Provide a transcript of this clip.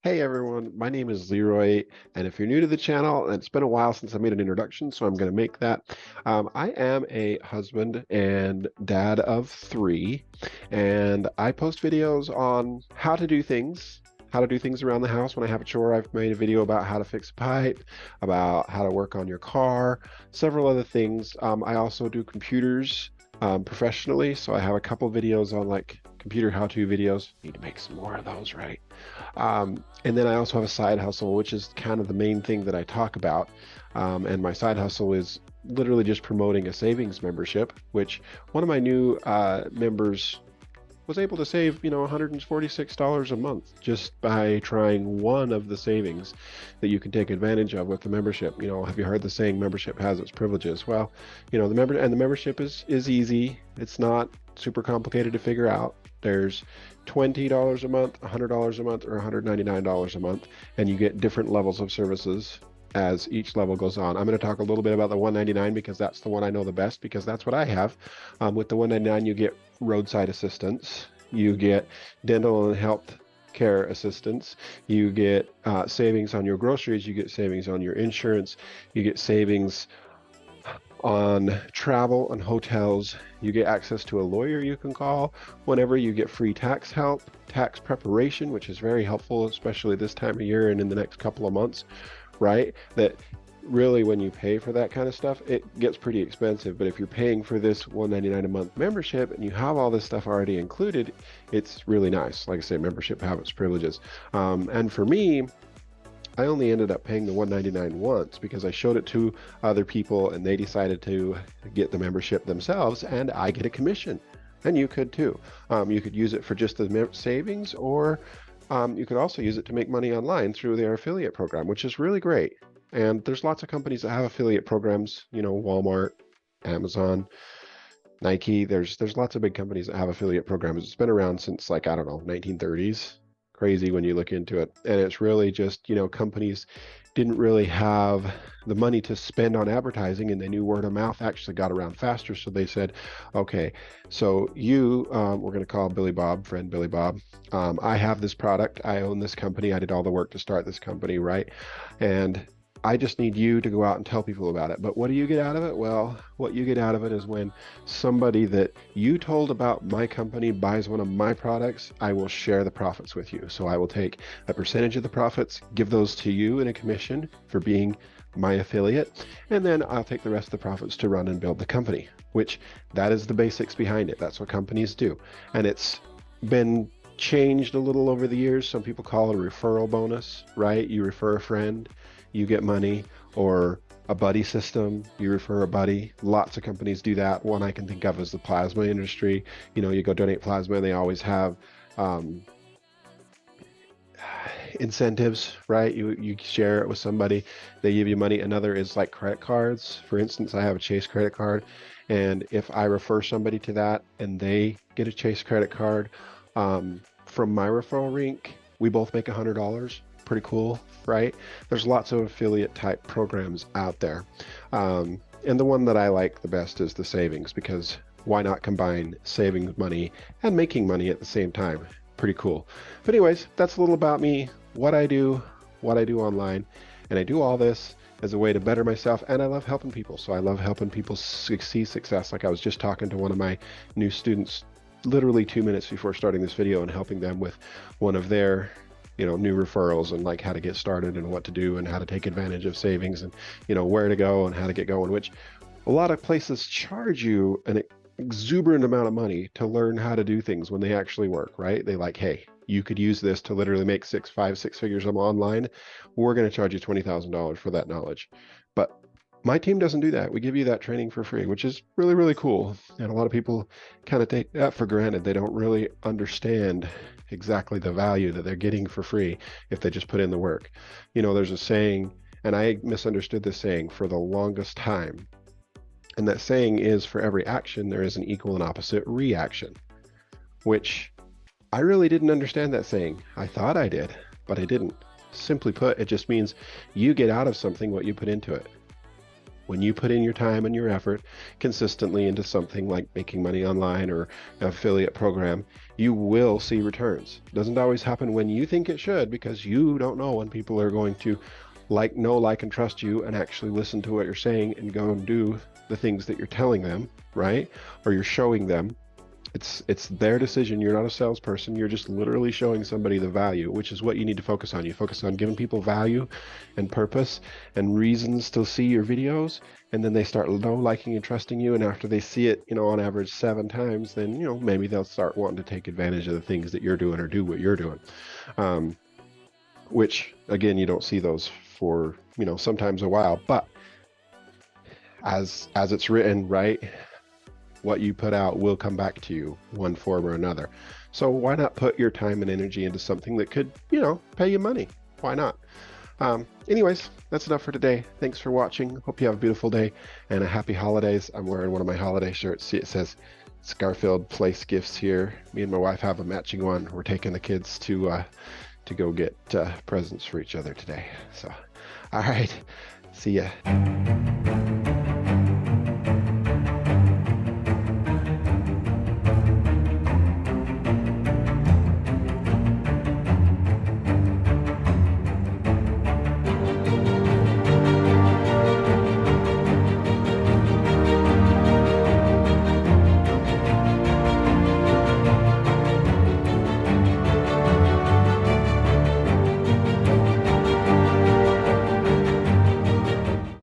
Hey everyone, my name is Leroy, and if you're new to the channel, and it's been a while since I made an introduction, so I'm going to make that. I am a husband and dad of three, and I post videos on how to do things around the house when I have a chore. I've made a video about how to fix a pipe, about how to work on your car, several other things. I also do computers professionally, so I have a couple videos on like computer how-to videos. Need to make some more of those, right? And then I also have a side hustle, which is kind of the main thing that I talk about. And my side hustle is literally just promoting a savings membership, which one of my new members was able to save, $146 a month just by trying one of the savings that you can take advantage of with the membership. Have you heard the saying membership has its privileges? Well, the membership is easy. It's not super complicated to figure out. There's $20 a month, $100 a month, or $199 a month, and you get different levels of services as each level goes on. I'm going to talk a little bit about the 199 because that's the one I know the best because that's what I have. With the 199, you get roadside assistance, you get dental and health care assistance, you get savings on your groceries, you get savings on your insurance, you get savings on travel and hotels, you get access to a lawyer you can call whenever, you get free tax help, tax preparation, which is very helpful, especially this time of year and in the next couple of months, right? That really, when you pay for that kind of stuff, it gets pretty expensive. But if you're paying for this $199 a month membership and you have all this stuff already included, it's really nice. Like I say, membership have its privileges. And for me, I only ended up paying the $199 once because I showed it to other people and they decided to get the membership themselves, and I get a commission. And you could too. You could use it for just the savings, or you could also use it to make money online through their affiliate program, which is really great. And there's lots of companies that have affiliate programs, Walmart, Amazon, Nike. There's lots of big companies that have affiliate programs. It's been around since, like, I don't know, 1930s. Crazy when you look into it. And it's really just, companies didn't really have the money to spend on advertising, and they knew word of mouth actually got around faster. So they said, okay, so we're going to call Billy Bob, friend Billy Bob. I have this product. I own this company. I did all the work to start this company, right? And I just need you to go out and tell people about it. But what do you get out of it? Well, what you get out of it is when somebody that you told about my company buys one of my products, I will share the profits with you. So I will take a percentage of the profits, give those to you in a commission for being my affiliate, and then I'll take the rest of the profits to run and build the company, which that is the basics behind it. That's what companies do. And it's been changed a little over the years. Some people call it a referral bonus, right? You refer a friend, you get money, or a buddy system, you refer a buddy. Lots of companies do that. One I can think of is the plasma industry. You go donate plasma, and they always have incentives, right? You share it with somebody, they give you money. Another is like credit cards. For instance, I have a Chase credit card, and if I refer somebody to that and they get a Chase credit card from my referral link, we both make $100. Pretty cool, right? There's lots of affiliate type programs out there. And the one that I like the best is the savings, because why not combine saving money and making money at the same time? Pretty cool. But anyways, that's a little about me, what I do online. And I do all this as a way to better myself, and I love helping people. So I love helping people see success. Like I was just talking to one of my new students literally 2 minutes before starting this video and helping them with one of their new referrals, and like how to get started and what to do and how to take advantage of savings, and where to go and how to get going, which a lot of places charge you an exuberant amount of money to learn how to do things when they actually work, right? They like, hey, you could use this to literally make six figures online. We're going to charge you $20,000 for that knowledge. But my team doesn't do that. We give you that training for free, which is really, really cool. And a lot of people kind of take that for granted. They don't really understand exactly the value that they're getting for free if they just put in the work. There's a saying, and I misunderstood this saying for the longest time. And that saying is, for every action, there is an equal and opposite reaction, which I really didn't understand that saying. I thought I did, but I didn't. Simply put, it just means you get out of something what you put into it. When you put in your time and your effort consistently into something like making money online or an affiliate program, you will see returns. It doesn't always happen when you think it should, because you don't know when people are going to know, like, and trust you and actually listen to what you're saying and go and do the things that you're telling them, right? Or you're showing them. It's their decision. You're not a salesperson. You're just literally showing somebody the value, which is what you need to focus on. You focus on giving people value and purpose and reasons to see your videos, and then they start liking and trusting you. And after they see it, on average 7 times, then maybe they'll start wanting to take advantage of the things that you're doing or do what you're doing. Which again, you don't see those for sometimes a while, but as it's written, right? What you put out will come back to you one form or another. So why not put your time and energy into something that could, pay you money? Why not? Anyways, that's enough for today. Thanks for watching. Hope you have a beautiful day and a happy holidays. I'm wearing one of my holiday shirts. See, it says Scarfield Place Gifts here. Me and my wife have a matching one. We're taking the kids to go get presents for each other today. So, all right. See ya.